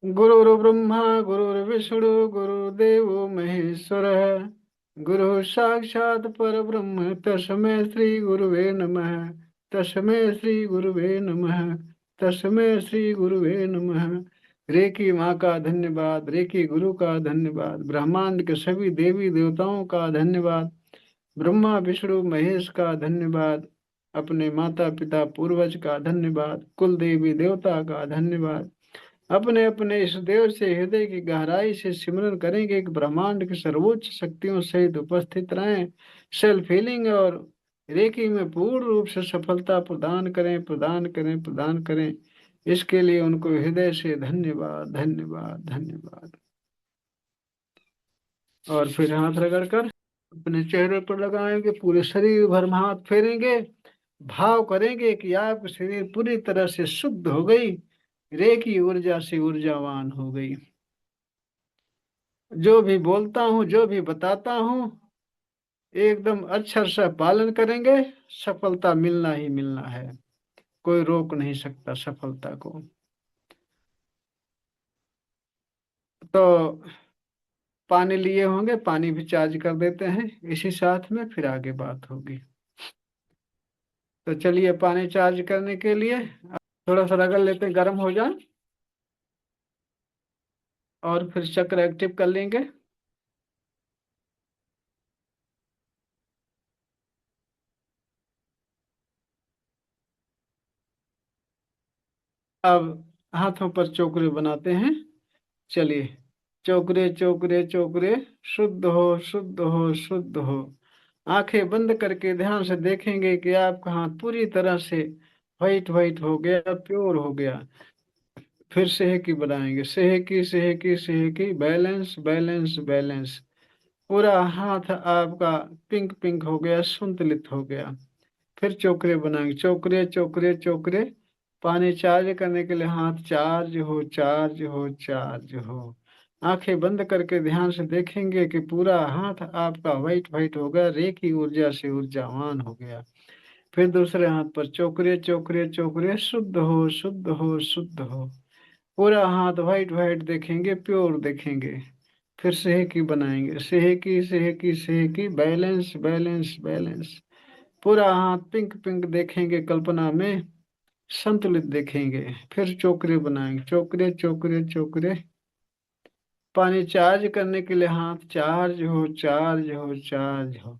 गुरुर्ब्रह्मा गुरुर्विष्णु गुरुदेवो महेश्वरः। गुरु साक्षात् परब्रह्म तस्मै श्री गुरुवे नमः। तस्मै श्री गुरुवे नमः। तस्मै श्री गुरुवे नमः। रेकी माँ का धन्यवाद, रेकी गुरु का धन्यवाद, ब्रह्मांड के सभी देवी देवताओं का धन्यवाद, ब्रह्मा विष्णु महेश का धन्यवाद, अपने माता पिता पूर्वज का धन्यवाद, कुल देवी देवता का धन्यवाद। अपने अपने इस देव से हृदय की गहराई से सिमरन करेंगे कि ब्रह्मांड की सर्वोच्च शक्तियों सहित उपस्थित रहें। सेल्फ हीलिंग और रेकी में पूर्ण रूप से सफलता प्रदान करें, प्रदान करें, प्रदान करें। इसके लिए उनको हृदय से धन्यवाद, धन्यवाद, धन्यवाद। और फिर हाथ रगड़कर अपने चेहरे पर लगाएंगे, पूरे शरीर भर में हाथ फेरेंगे, भाव करेंगे कि आपकी शरीर पूरी तरह से शुद्ध हो गई, रेकी ऊर्जा से ऊर्जावान हो गई। जो भी बोलता हूँ, जो भी बताता हूँ, एकदम अक्षर से पालन करेंगे, सफलता मिलना ही मिलना है। कोई रोक नहीं सकता सफलता को। तो पानी लिए होंगे, पानी भी चार्ज कर देते हैं इसी साथ में, फिर आगे बात होगी। तो चलिए, पानी चार्ज करने के लिए थोड़ा सा रगड़ लेते हैं, गर्म हो जाए, और फिर चक्र एक्टिव कर लेंगे। अब हाथों पर चोकरे बनाते हैं। चलिए, चोकरे चोकरे चोकरे, शुद्ध हो, शुद्ध हो, शुद्ध हो। आंखें बंद करके ध्यान से देखेंगे कि आपका हाथ पूरी तरह से व्हाइट व्हाइट हो गया, प्योर हो गया। फिर सेहकी बनाएंगे, सेहकी सेहकी सेहकी, बैलेंस बैलेंस बैलेंस। पूरा हाथ आपका पिंक पिंक हो गया, संतुलित हो गया। फिर चोकरे बनाएंगे, चोकरे चोकरे चोकरे। पानी चार्ज करने के लिए हाथ चार्ज हो, चार्ज हो, चार्ज हो। आंखें बंद करके ध्यान से देखेंगे कि पूरा हाथ आपका व्हाइट व्हाइट हो गया, रे की ऊर्जा से ऊर्जावान हो गया। फिर दूसरे हाथ पर चोकरे चोकरे चोकरे, शुद्ध हो, शुद्ध हो, शुद्ध हो। पूरा हाथ व्हाइट व्हाइट देखेंगे, प्योर देखेंगे। फिर सेहकी बनाएंगे, सेहकी सेहकी सेहकी, बैलेंस बैलेंस बैलेंस। पूरा हाथ पिंक पिंक देखेंगे, कल्पना में संतुलित देखेंगे। फिर चोकरे बनाएंगे, चोकरे चोकरे चोकरे। पानी चार्ज करने के लिए हाथ चार्ज हो, चार्ज हो, चार्ज हो।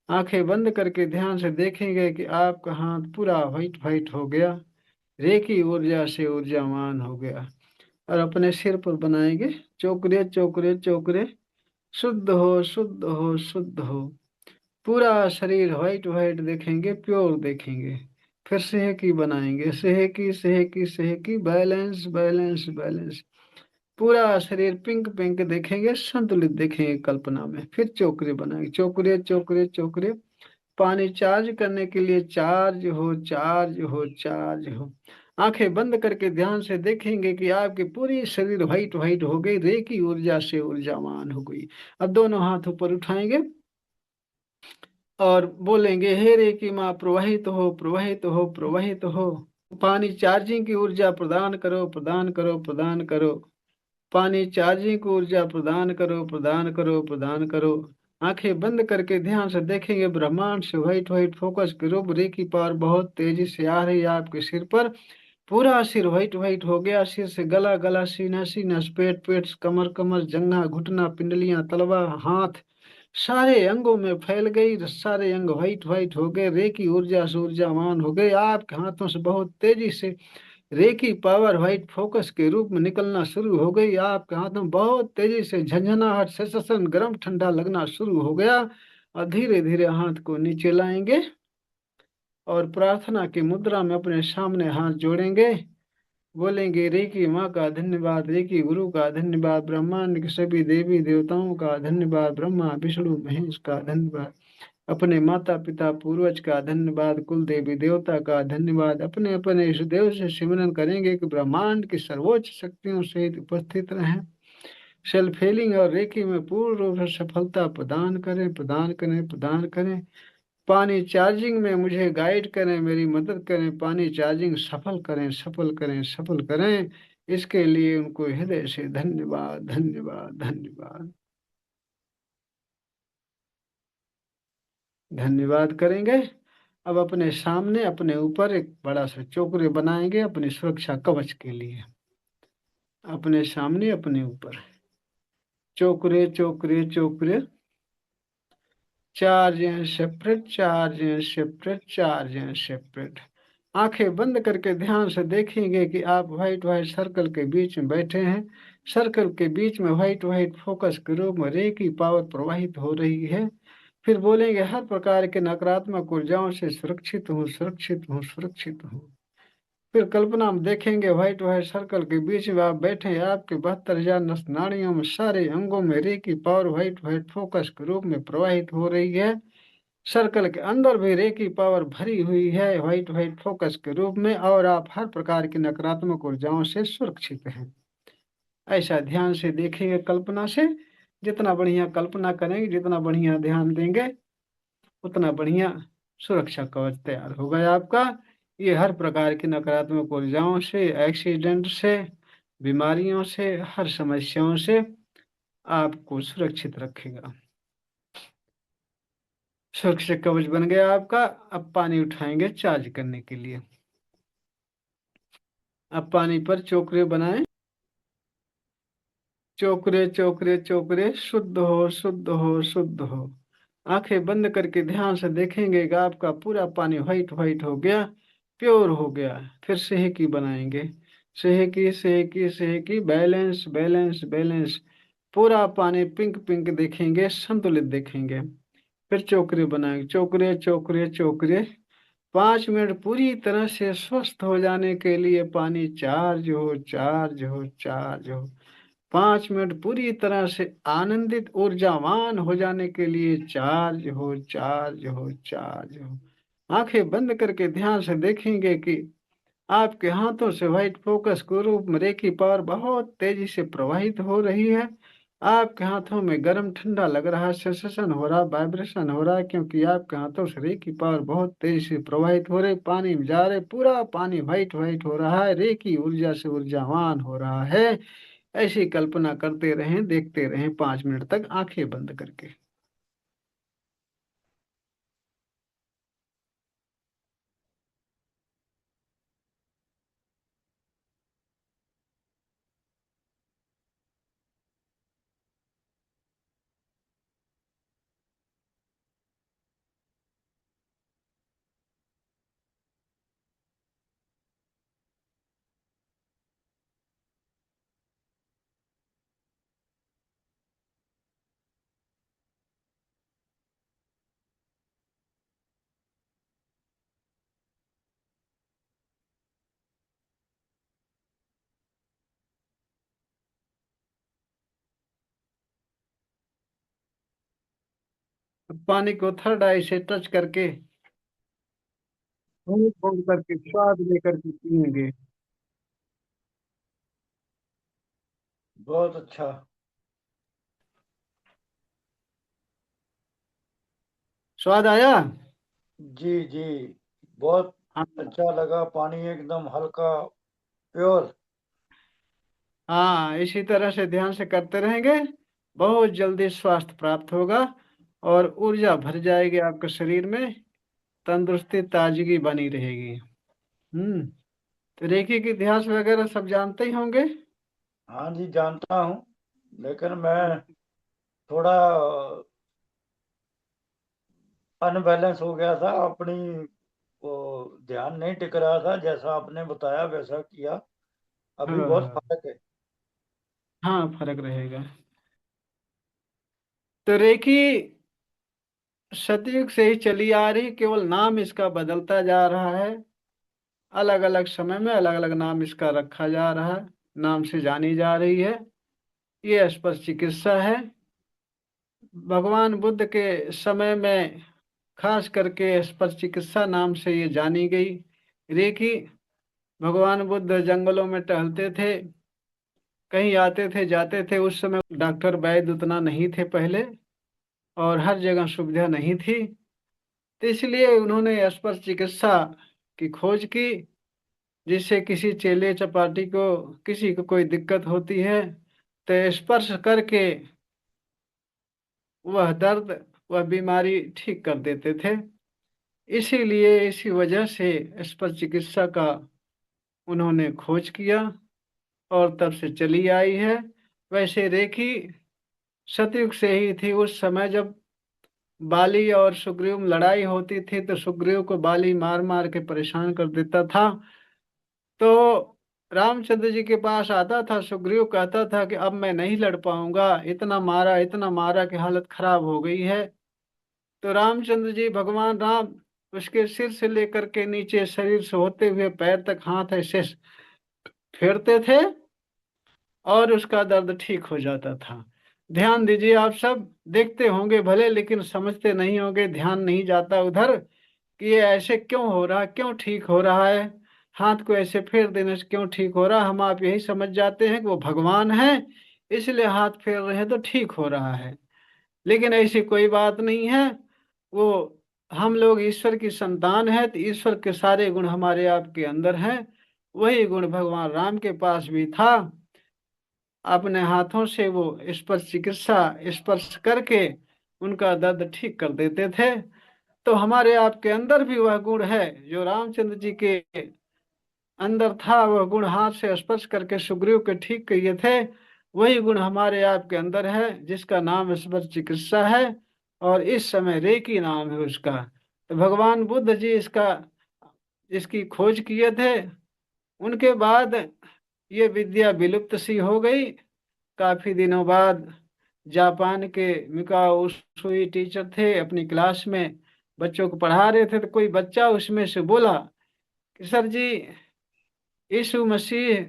आंखें बंद करके ध्यान से देखेंगे कि आपका हाथ पूरा व्हाइट व्हाइट हो गया, रेकी ऊर्जा से ऊर्जावान हो गया। और अपने सिर पर बनाएंगे, चोकरे चोकरे चोकरे, शुद्ध हो, शुद्ध हो, शुद्ध हो। पूरा शरीर व्हाइट व्हाइट देखेंगे, प्योर देखेंगे। फिर सेहकी बनाएंगे, सेहकी सेहकी सेहकी, बैलेंस बैलेंस बैलेंस। पूरा शरीर पिंक पिंक देखेंगे, संतुलित देखेंगे कल्पना में। फिर चोकरे बनाएंगे, चोकरे चोकरे चोकरे। पानी चार्ज करने के लिए चार्ज हो, चार्ज हो, चार्ज हो। आंखें बंद करके ध्यान से देखेंगे कि आपकी पूरी शरीर व्हाइट व्हाइट हो गई, रे की ऊर्जा से ऊर्जावान हो गई। अब दोनों हाथ ऊपर उठाएंगे और बोलेंगे, हे रे की माँ, प्रवाहित हो, प्रवाहित हो, प्रवाहित हो। पानी चार्जिंग की ऊर्जा प्रदान करो, प्रदान करो, प्रदान करो। पानी चार्जिंग को ऊर्जा प्रदान करो, प्रदान करो, प्रदान करो। आंखें बंद करके ध्यान से देखेंगे, ब्रह्मांड से व्हाइट व्हाइट फोकस करो, रे की पावर बहुत तेजी से आ रही है आपके सिर पर। पूरा सिर व्हाइट व्हाइट हो गया, सिर से गला, गला सीना, सीना से पेट, पेट से कमर, कमर जंघा, घुटना, पिंडलियां, तलवा, हाथ, सारे अंगों में फैल गई। सारे अंग व्हाइट व्हाइट हो गए, रे की ऊर्जा से ऊर्जावान हो गए। आपके हाथों से बहुत तेजी से रे की पावर व्हाइट फोकस के रूप में निकलना शुरू हो गई। आपके हाथों में बहुत तेजी से झंझनाहट, सेंसेशन, गर्म ठंडा लगना शुरू हो गया। और धीरे धीरे हाथ को नीचे लाएंगे और प्रार्थना की मुद्रा में अपने सामने हाथ जोड़ेंगे। बोलेंगे, रे की माँ का धन्यवाद, रे की गुरु का धन्यवाद, ब्रह्मांड के सभी देवी देवताओं का धन्यवाद, ब्रह्मा विष्णु महेश का धन्यवाद, अपने माता पिता पूर्वज का धन्यवाद, कुल देवी देवता का धन्यवाद। अपने अपने इस देव से सिमरन करेंगे कि ब्रह्मांड की सर्वोच्च शक्तियों सहित उपस्थित रहें। सेल्फ हीलिंग और रेकी में पूर्ण रूप से सफलता प्रदान करें, प्रदान करें, प्रदान करें। पानी चार्जिंग में मुझे गाइड करें, मेरी मदद करें, पानी चार्जिंग सफल करें, सफल करें, सफल करें। इसके लिए उनको हृदय से धन्यवाद धन्यवाद धन्यवाद धन्यवाद करेंगे। अब अपने सामने अपने ऊपर एक बड़ा सा चोकरे बनाएंगे अपनी सुरक्षा कवच के लिए। अपने सामने अपने ऊपर चोकरे चोकरे चोकरे, charge and separate, charge and separate, charge and separate. आंखें बंद करके ध्यान से देखेंगे कि आप व्हाइट व्हाइट सर्कल के बीच में बैठे हैं। सर्कल के बीच में व्हाइट व्हाइट फोकस के रूप में रे की पावर प्रवाहित हो रही है। फिर बोलेंगे हर प्रकार के नकारात्मक ऊर्जाओं से सुरक्षित हूँ, सुरक्षित हूँ, सुरक्षित हूँ। फिर कल्पना में देखेंगे व्हाइट व्हाइट सर्कल के बीच में आप बैठे हैं। आपके 72,000 नस नाड़ियों में सारे अंगों में रे की पावर व्हाइट व्हाइट फोकस के रूप में प्रवाहित हो रही है। सर्कल के अंदर भी रे की पावर भरी हुई है व्हाइट व्हाइट फोकस के रूप में, और आप हर प्रकार की नकारात्मक ऊर्जाओं से सुरक्षित हैं। ऐसा ध्यान से देखेंगे कल्पना से। जितना बढ़िया कल्पना करेंगे, जितना बढ़िया ध्यान देंगे, उतना बढ़िया सुरक्षा कवच तैयार होगा आपका। ये हर प्रकार की नकारात्मक ऊर्जाओं से, एक्सीडेंट से, बीमारियों से, हर समस्याओं से आपको सुरक्षित रखेगा। सुरक्षा कवच बन गया आपका। अब पानी उठाएंगे चार्ज करने के लिए। अब पानी पर चोकरे बनाएं। चोकरे चोकरे चोकरे, शुद्ध हो शुद्ध हो शुद्ध हो। आंखें बंद करके ध्यान से देखेंगे कि आपका पूरा पानी व्हाइट व्हाइट हो गया, प्योर हो गया। फिर सेहकी बनाएंगे। सेहकी सेहकी सेहकी, बैलेंस बैलेंस बैलेंस। पूरा पानी पिंक पिंक देखेंगे, संतुलित देखेंगे। फिर चोकरे बनाएंगे। चोकरे चोकरे चोकरे, 5 मिनट पूरी तरह से स्वस्थ हो जाने के लिए पानी चार्ज हो चार्ज हो चार्ज हो। 5 मिनट पूरी तरह से आनंदित ऊर्जावान हो जाने के लिए चार्ज हो चार्ज हो चार्ज हो। आंखें बंद करके ध्यान से देखेंगे कि आपके हाथों से व्हाइट फोकस के रूप में रे की पावर बहुत तेजी से प्रवाहित हो रही है। आपके हाथों में गर्म ठंडा लग रहा है, सेंसेशन हो रहा है, वाइब्रेशन हो रहा है, क्योंकि आपके हाथों से रे की पावर बहुत तेजी से प्रवाहित हो रही। पानी में जा रहे, पूरा पानी व्हाइट व्हाइट हो रहा है, रे की ऊर्जा से ऊर्जावान हो रहा है। ऐसी कल्पना करते रहें, देखते रहें 5 मिनट तक आंखें बंद करके। पानी को थर्ड आई से टच करके, घूंट घूंट करके, स्वाद लेकर के पिएंगे। बहुत अच्छा। स्वाद आया। जी जी, बहुत हाँ। अच्छा लगा। पानी एकदम हल्का, प्योर। हाँ, इसी तरह से ध्यान से करते रहेंगे, बहुत जल्दी स्वास्थ्य प्राप्त होगा और ऊर्जा भर जाएगी आपके शरीर में। तंदुरुस्ती ताजगी बनी रहेगी। हम्म। तो रेखी के इतिहास वगैरह सब जानते ही होंगे। हाँ जी, जानता हूँ, लेकिन मैं थोड़ा अनबैलेंस हो गया था। अपनी वो ध्यान नहीं टिक रहा था। जैसा आपने बताया वैसा किया। अभी हाँ बहुत हाँ। फर्क है। हाँ, फर्क रहेगा। तो रेखी सतयुग से ही चली आ रही, केवल नाम इसका बदलता जा रहा है। अलग अलग समय में अलग अलग नाम इसका रखा जा रहा है, नाम से जानी जा रही है। ये स्पर्श चिकित्सा है। भगवान बुद्ध के समय में खास करके स्पर्श चिकित्सा नाम से ये जानी गई रेकी। भगवान बुद्ध जंगलों में टहलते थे, कहीं आते थे जाते थे। उस समय डॉक्टर वैद्य उतना नहीं थे पहले, और हर जगह सुविधा नहीं थी। तो इसलिए उन्होंने स्पर्श चिकित्सा की खोज की। जिससे किसी चेले चपाटी को, किसी को कोई दिक्कत होती है तो स्पर्श करके वह दर्द, वह बीमारी ठीक कर देते थे। इसीलिए इसी वजह से स्पर्श चिकित्सा का उन्होंने खोज किया और तब से चली आई है। वैसे रेखी सतयुग से ही थी। उस समय जब बाली और सुग्रीव में लड़ाई होती थी तो सुग्रीव को बाली मार मार के परेशान कर देता था। तो रामचंद्र जी के पास आता था सुग्रीव, कहता था कि अब मैं नहीं लड़ पाऊंगा, इतना मारा कि हालत खराब हो गई है। तो रामचंद्र जी, भगवान राम, उसके सिर से लेकर के नीचे शरीर से होते हुए पैर तक हाथ ऐसे फेरते थे और उसका दर्द ठीक हो जाता था। ध्यान दीजिए, आप सब देखते होंगे भले लेकिन समझते नहीं होंगे, ध्यान नहीं जाता उधर कि ये ऐसे क्यों हो रहा है, क्यों ठीक हो रहा है। हाथ को ऐसे फेर देने से क्यों ठीक हो रहा है, हम आप यही समझ जाते हैं कि वो भगवान है इसलिए हाथ फेर रहे हैं तो ठीक हो रहा है। लेकिन ऐसी कोई बात नहीं है। वो हम लोग ईश्वर की संतान है तो ईश्वर के सारे गुण हमारे आपके अंदर हैं। वही गुण भगवान राम के पास भी था। अपने हाथों से वो स्पर्श करके उनका दर्द ठीक कर देते थे। तो हमारे आपके अंदर भी वह गुण है जो रामचंद्र जी के अंदर था। वह गुण हाथ से स्पर्श करके सुग्रीव के ठीक किए थे। वही गुण हमारे आपके अंदर है जिसका नाम स्पर्श चिकित्सा है। और इस समय रेकी नाम है उसका। तो भगवान बुद्ध जी इसकी खोज किए थे। उनके बाद ये विद्या विलुप्त सी हो गई। काफी दिनों बाद जापान के मिकाओ उसुई टीचर थे, अपनी क्लास में बच्चों को पढ़ा रहे थे तो कोई बच्चा उसमें से बोला कि सर जी, यीशु मसीह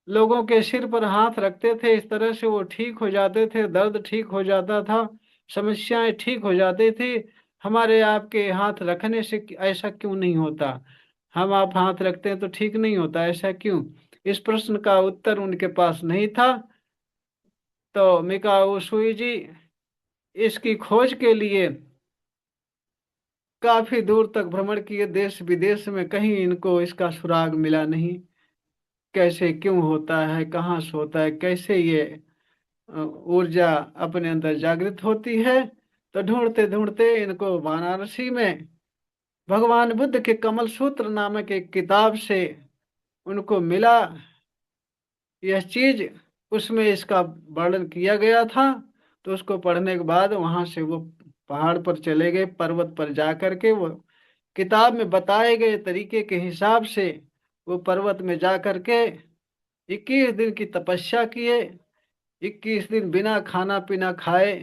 लोगों के सिर पर हाथ रखते थे, इस तरह से वो ठीक हो जाते थे, दर्द ठीक हो जाता था, समस्याएं ठीक हो जाती थी। हमारे आपके हाथ रखने से ऐसा क्यों नहीं होता? हम आप हाथ रखते हैं तो ठीक नहीं होता, ऐसा क्यों? इस प्रश्न का उत्तर उनके पास नहीं था। तो मिकाओ उसुई जी इसकी खोज के लिए काफी दूर तक भ्रमण किए, देश विदेश में, कहीं इनको इसका सुराग मिला नहीं। कैसे क्यों होता है, कहाँ से होता है, कैसे ये ऊर्जा अपने अंदर जागृत होती है। तो ढूंढते ढूंढते इनको वाराणसी में भगवान बुद्ध के कमल सूत्र नामक एक किताब से उनको मिला यह चीज। उसमें इसका वर्णन किया गया था। तो उसको पढ़ने के बाद वहां से वो पहाड़ पर चले गए, पर्वत पर जा करके वो किताब में बताए गए तरीके के हिसाब से वो पर्वत में जा करके 21 दिन की तपस्या किए। 21 दिन बिना खाना पीना खाए,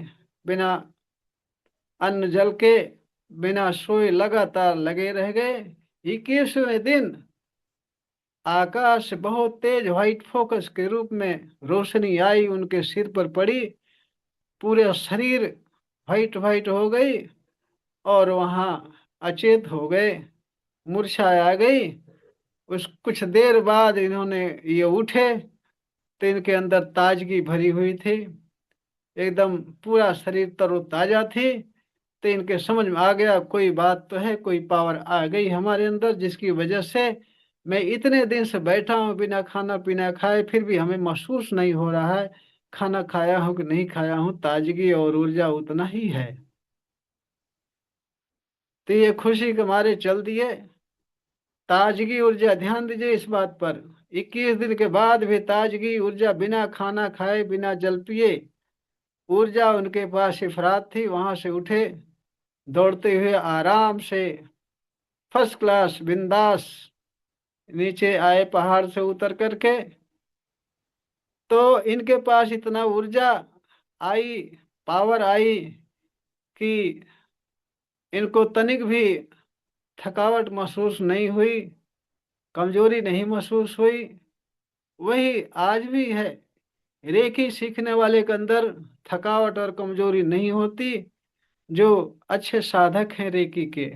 बिना अन्न जल के, बिना सोए लगातार लगे रह गए। 21वें दिन आकाश बहुत तेज व्हाइट फोकस के रूप में रोशनी आई, उनके सिर पर पड़ी, पूरे शरीर व्हाइट व्हाइट हो गई और वहां अचेत हो गए, मूर्छा आ गई। उस कुछ देर बाद इन्होंने ये उठे तो इनके अंदर ताजगी भरी हुई थी, एकदम पूरा शरीर तरोताजा थी। तो इनके समझ में आ गया कोई बात तो है, कोई पावर आ गई हमारे अंदर जिसकी वजह से मैं इतने दिन से बैठा हूँ बिना खाना पीना खाए, फिर भी हमें महसूस नहीं हो रहा है खाना खाया हूँ कि नहीं खाया हूँ, ताजगी और ऊर्जा उतना ही है। तो ये खुशी के मारे चल दिए। ताजगी ऊर्जा, ध्यान दीजिए इस बात पर। 21 दिन के बाद भी ताजगी ऊर्जा, बिना खाना खाए बिना जल पिए ऊर्जा उनके पास इफरात थी। वहां से उठे, दौड़ते हुए आराम से फर्स्ट क्लास बिंदास नीचे आए पहाड़ से उतर करके। तो इनके पास इतना ऊर्जा आई, पावर आई कि इनको तनिक भी थकावट महसूस नहीं हुई, कमजोरी नहीं महसूस हुई। वही आज भी है, रेकी सीखने वाले के अंदर थकावट और कमजोरी नहीं होती। जो अच्छे साधक हैं रेकी के,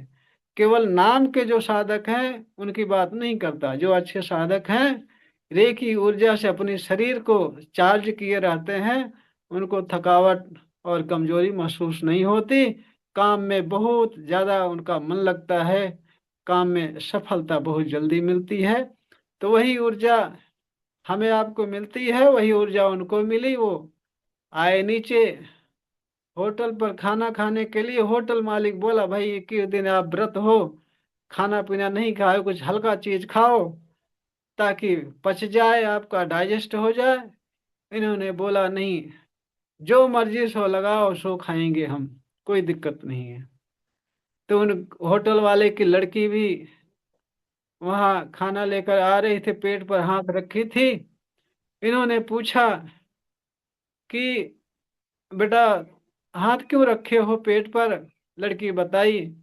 केवल नाम के जो साधक हैं उनकी बात नहीं करता, जो अच्छे साधक हैं रेकी ऊर्जा से अपने शरीर को चार्ज किए रहते हैं, उनको थकावट और कमजोरी महसूस नहीं होती। काम में बहुत ज्यादा उनका मन लगता है, काम में सफलता बहुत जल्दी मिलती है। तो वही ऊर्जा हमें आपको मिलती है, वही ऊर्जा उनको मिली। वो आए नीचे होटल पर खाना खाने के लिए। होटल मालिक बोला, भाई 21 दिन आप व्रत हो, खाना पीना नहीं खाओ, कुछ हल्का चीज खाओ ताकि पच जाए, आपका डाइजेस्ट हो जाए। इन्होंने बोला, नहीं, जो मर्जी सो लगाओ, सो खाएंगे हम, कोई दिक्कत नहीं है। तो उन होटल वाले की लड़की भी वहां खाना लेकर आ रही थी, पेट पर हाथ रखी थी। इन्होंने पूछा कि बेटा, हाथ क्यों रखे हो पेट पर? लड़की बताई,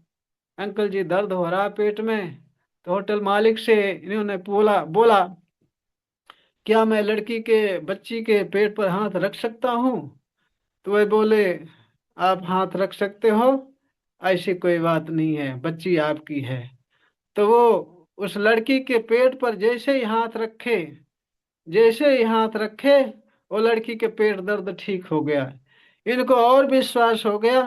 अंकल जी दर्द हो रहा पेट में। तो होटल मालिक से इन्होंने बोला बोला क्या मैं लड़की के बच्ची के पेट पर हाथ रख सकता हूँ? तो वे बोले, आप हाथ रख सकते हो, ऐसी कोई बात नहीं है, बच्ची आपकी है। तो वो उस लड़की के पेट पर जैसे ही हाथ रखे, वो लड़की के पेट दर्द ठीक हो गया। इनको और विश्वास हो गया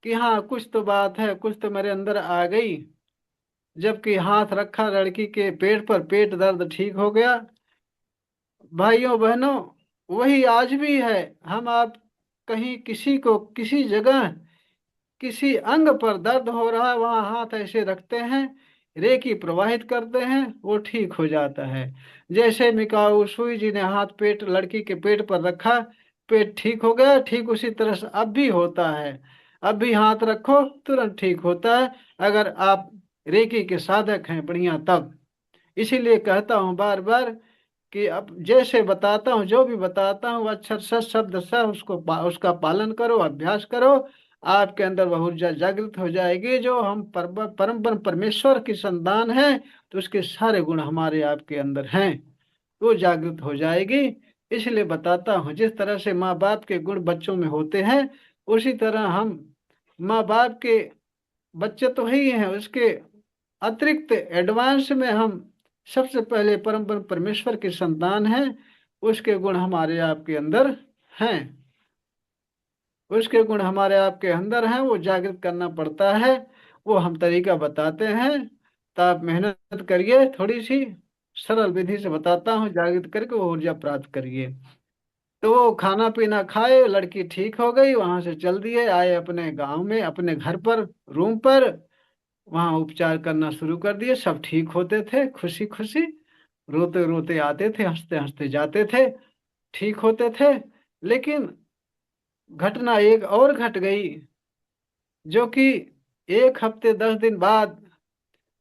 कि हाँ, कुछ तो बात है, कुछ तो मेरे अंदर आ गई। जबकि हाथ रखा लड़की के पेट पर, पेट दर्द ठीक हो गया। भाइयों बहनों, वही आज भी है। हम आप कहीं किसी को किसी जगह किसी अंग पर दर्द हो रहा है, वहां हाथ ऐसे रखते हैं, रेकी प्रवाहित करते हैं, वो ठीक हो जाता है। जैसे मिकाऊ सुई जी ने हाथ पेट लड़की के पेट पर रखा, पेट ठीक हो गया। ठीक उसी तरह से अब भी होता है। अब भी हाथ रखो, तुरंत ठीक होता है, अगर आप रेकी के साधक हैं बढ़िया तब। इसीलिए कहता हूँ बार बार कि अब जैसे बताता हूँ, जो भी बताता हूँ अक्षर सच शब्द स उसका पालन करो, अभ्यास करो। आपके अंदर वह ऊर्जा जागृत हो जाएगी। जो हम परम परमेश्वर की संतान है, तो उसके सारे गुण हमारे आपके अंदर हैं, वो जागृत हो जाएगी। इसलिए बताता हूँ, जिस तरह से माँ बाप के गुण बच्चों में होते हैं, उसी तरह हम माँ बाप के बच्चे तो ही हैं, उसके अतिरिक्त एडवांस में हम सबसे पहले परम परमेश्वर की संतान हैं। उसके गुण हमारे आपके अंदर हैं, उसके गुण हमारे आपके अंदर हैं, वो जागृत करना पड़ता है। वो हम तरीका बताते हैं, तो आप मेहनत करिए, थोड़ी सी सरल विधि से बताता हूँ, जागृत करके वो ऊर्जा प्राप्त करिए। तो वो खाना पीना खाए, लड़की ठीक हो गई, वहां से चल दिए, आए अपने गांव में, अपने घर पर, रूम पर। वहां उपचार करना शुरू कर दिए। सब ठीक होते थे, खुशी खुशी, रोते रोते आते थे, हंसते हंसते जाते थे, ठीक होते थे। लेकिन घटना एक और घट गई, जो कि 1 हफ्ते 10 दिन बाद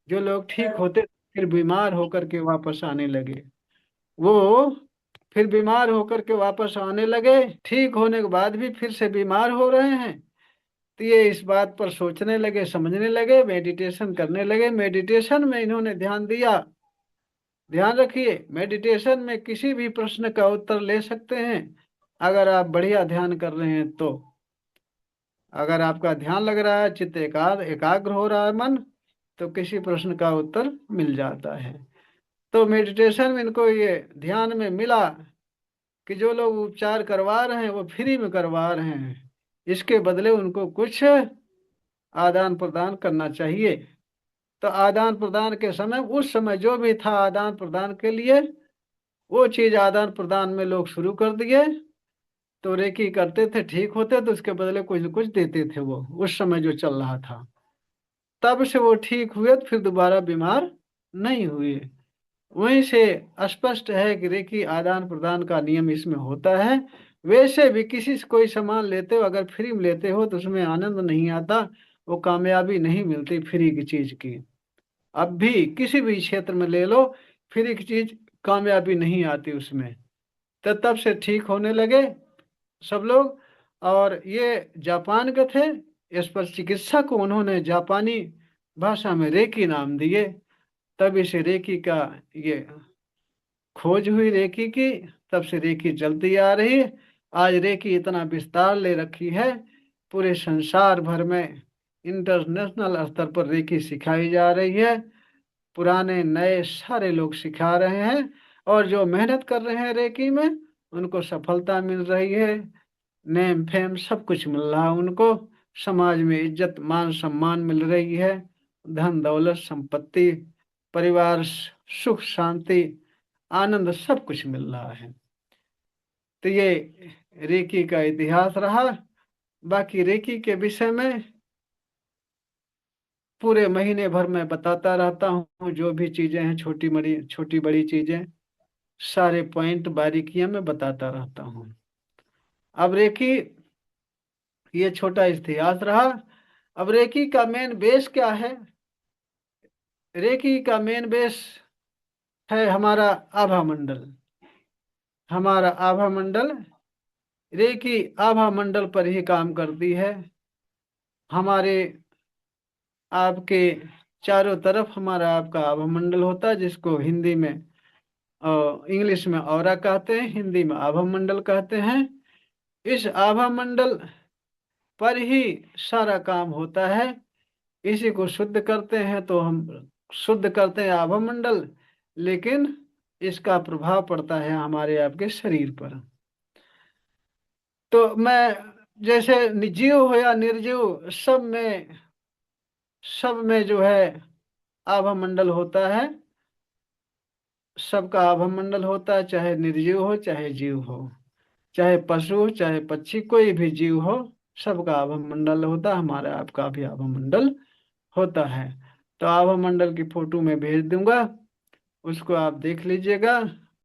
जो लोग ठीक होते फिर बीमार होकर के वापस आने लगे। वो फिर बीमार होकर के वापस आने लगे, ठीक होने के बाद भी फिर से बीमार हो रहे हैं। तो ये इस बात पर सोचने लगे, समझने लगे, मेडिटेशन करने लगे। मेडिटेशन में इन्होंने ध्यान दिया। ध्यान रखिए, मेडिटेशन में किसी भी प्रश्न का उत्तर ले सकते हैं, अगर आप बढ़िया ध्यान कर रहे हैं तो। अगर आपका ध्यान लग रहा है, चित्त एकाग्र हो रहा है मन, तो किसी प्रश्न का उत्तर मिल जाता है। तो मेडिटेशन में इनको ये ध्यान में मिला कि जो लोग उपचार करवा रहे हैं वो फ्री में करवा रहे हैं, इसके बदले उनको कुछ आदान प्रदान करना चाहिए। तो आदान प्रदान के समय, उस समय जो भी था आदान प्रदान के लिए, वो चीज आदान प्रदान में लोग शुरू कर दिए। तो रेकी करते थे, ठीक होते तो उसके बदले कुछ न कुछ देते थे, वो उस समय जो चल रहा था। तब से वो ठीक हुए, तो फिर दोबारा बीमार नहीं हुए। वहीं से स्पष्ट है कि रेकी आदान प्रदान का नियम इसमें होता है। वैसे भी किसी से कोई सामान लेते हो, अगर फ्री में लेते हो तो उसमें आनंद नहीं आता, वो कामयाबी नहीं मिलती फ्री की चीज की। अब भी किसी भी क्षेत्र में ले लो, फ्री की चीज कामयाबी नहीं आती उसमें। तो तब से ठीक होने लगे सब लोग। और ये जापान के थे, इस पर चिकित्सा को उन्होंने जापानी भाषा में रेकी नाम दिए। तब इसे रेकी का ये खोज हुई रेकी की। तब से रेकी चलती आ रही है। आज रेकी इतना विस्तार ले रखी है, पूरे संसार भर में इंटरनेशनल स्तर पर रेकी सिखाई जा रही है। पुराने नए सारे लोग सिखा रहे हैं, और जो मेहनत कर रहे हैं रेकी में, उनको सफलता मिल रही है, नेम फेम सब कुछ मिल रहा है उनको, समाज में इज्जत मान सम्मान मिल रही है। धन दौलत संपत्ति परिवार सुख शांति आनंद सब कुछ मिल रहा है। तो ये रेकी का इतिहास रहा। बाकी रेकी के विषय में पूरे महीने भर मैं बताता रहता हूँ, जो भी चीजें हैं छोटी बड़ी चीजें, सारे पॉइंट बारीकियां मैं बताता रहता हूँ। अब रेकी, ये छोटा इतिहास रहा। अब रेकी का मेन बेस क्या है? रेकी का मेन बेस है हमारा आभा मंडल। हमारा आभा मंडल, रेकी आभा मंडल पर ही काम करती है। हमारे आपके चारों तरफ हमारा आपका आभा मंडल होता है, जिसको हिंदी में इंग्लिश में ऑरा कहते हैं, हिंदी में आभा मंडल कहते हैं। इस आभा मंडल पर ही सारा काम होता है। इसी को शुद्ध करते हैं तो हम शुद्ध करते हैं आभा मंडल, लेकिन इसका प्रभाव पड़ता है हमारे आपके शरीर पर। तो मैं, जैसे जीव हो या निर्जीव, सब में जो है आभा मंडल होता है। सबका आभा मंडल होता है, चाहे निर्जीव हो चाहे जीव हो, चाहे पशु हो चाहे पक्षी, कोई भी जीव हो, सबका आभा मंडल होता है। हमारा आपका भी आभा मंडल होता है। तो आभा मंडल की फोटो मैं भेज दूंगा, उसको आप देख लीजिएगा।